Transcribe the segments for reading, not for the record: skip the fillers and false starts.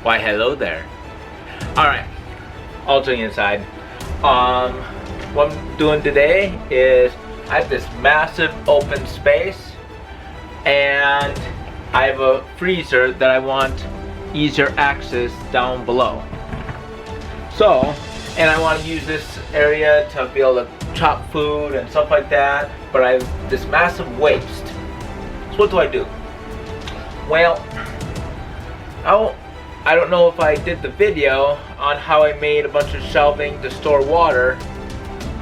Why, hello there. Alright, altering inside. What I'm doing today is I have this massive open space and I have a freezer that I want easier access down below. So, and I want to use this area to be able to chop food and stuff like that, but I have this massive waste. So what do? Well, I don't know if I did the video on how I made a bunch of shelving to store water.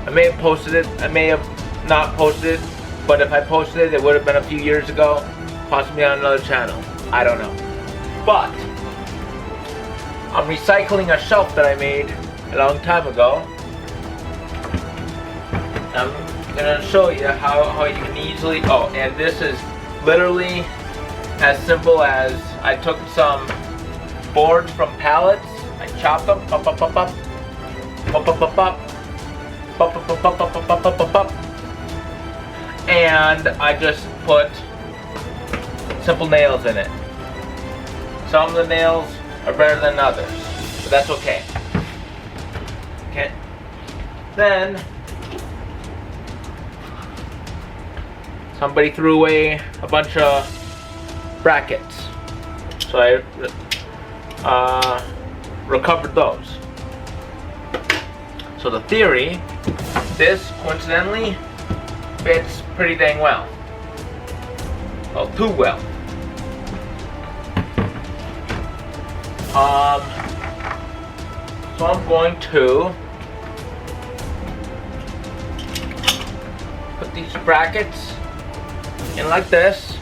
I may have posted it, I may have not posted it, but if I posted it, it would have been a few years ago, possibly on another channel. I don't know. But I'm recycling a shelf that I made a long time ago. I'm gonna show you how you can easily, and this is literally as simple as I took some boards from pallets, I chopped them, and I just put simple nails in it. Some of the nails are better than others, but that's okay. Okay. Then somebody threw away a bunch of brackets, so I recovered those. So the theory, this coincidentally fits pretty dang well. Well, too well. So I'm going to put these brackets in like this.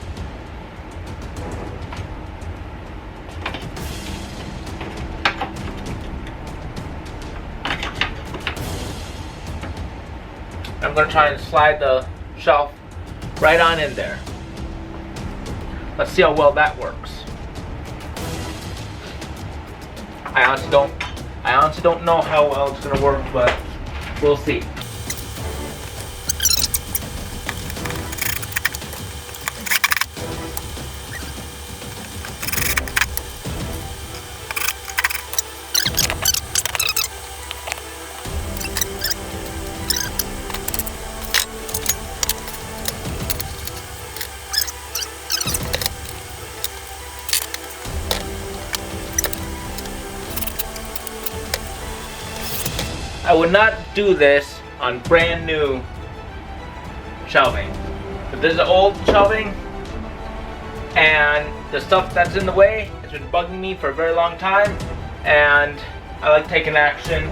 I'm going to try and slide the shelf right on in there. Let's see how well that works. I honestly don't know how well it's going to work, but we'll see. I would not do this on brand new shelving. If this is old shelving and the stuff that's in the way has been bugging me for a very long time, and I like taking action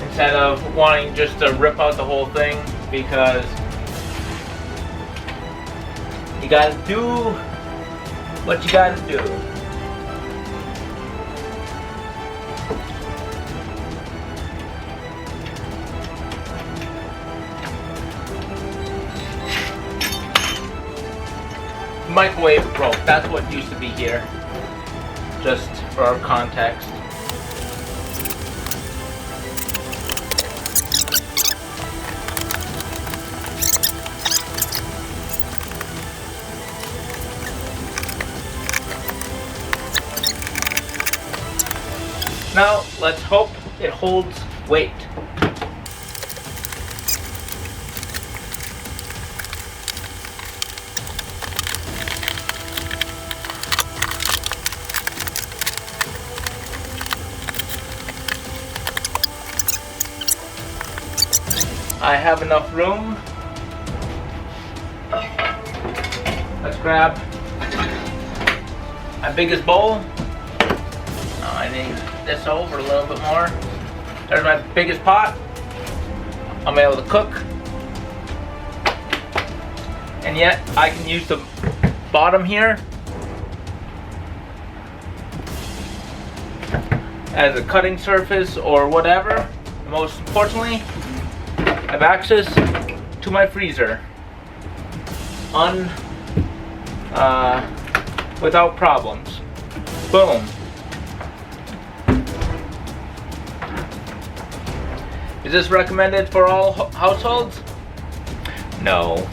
instead of wanting just to rip out the whole thing, because you gotta do what you gotta do. Microwave broke. That's what used to be here. Just for our context. Now let's hope it holds weight. I have enough room. Let's grab my biggest bowl. I need this over a little bit more. There's my biggest pot. I'm able to cook. And yet I can use the bottom here as a cutting surface or whatever. Most importantly, I have access to my freezer without problems. Boom. Is this recommended for all households? No.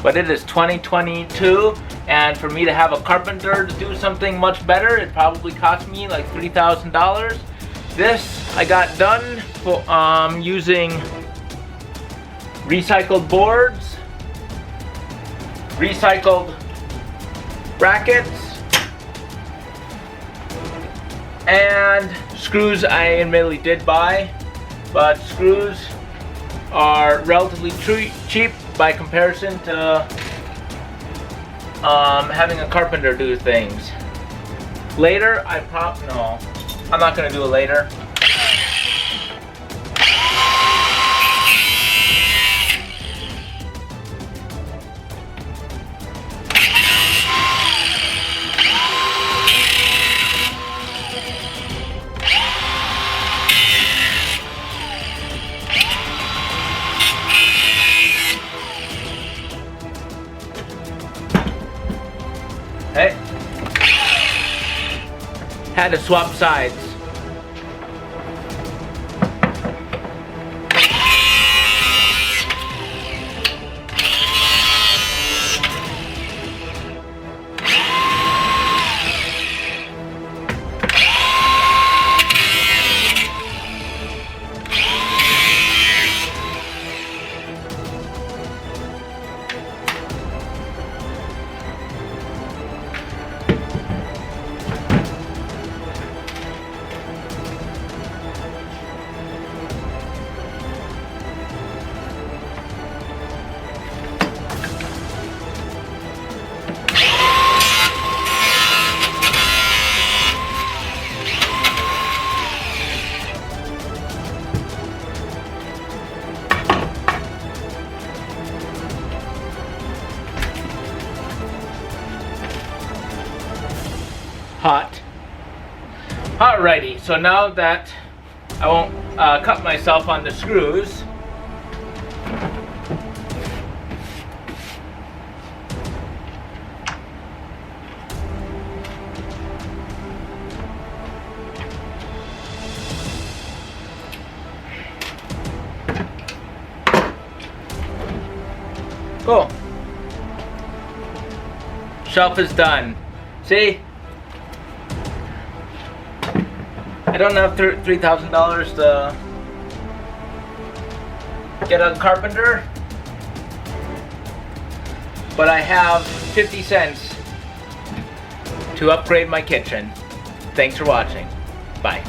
But it is 2022 And for me to have a carpenter to do something much better, it probably cost me like $3,000. This I got done for, using recycled boards, recycled brackets, and screws I admittedly did buy, but screws are relatively cheap by comparison to having a carpenter do things. Later, no, I'm not gonna do it later. Hey, had to swap sides. Hot. Alrighty, so now that I won't cut myself on the screws, cool. Shelf is done. See? I don't have $3,000 to get a carpenter, but I have 50 cents to upgrade my kitchen. Thanks for watching. Bye.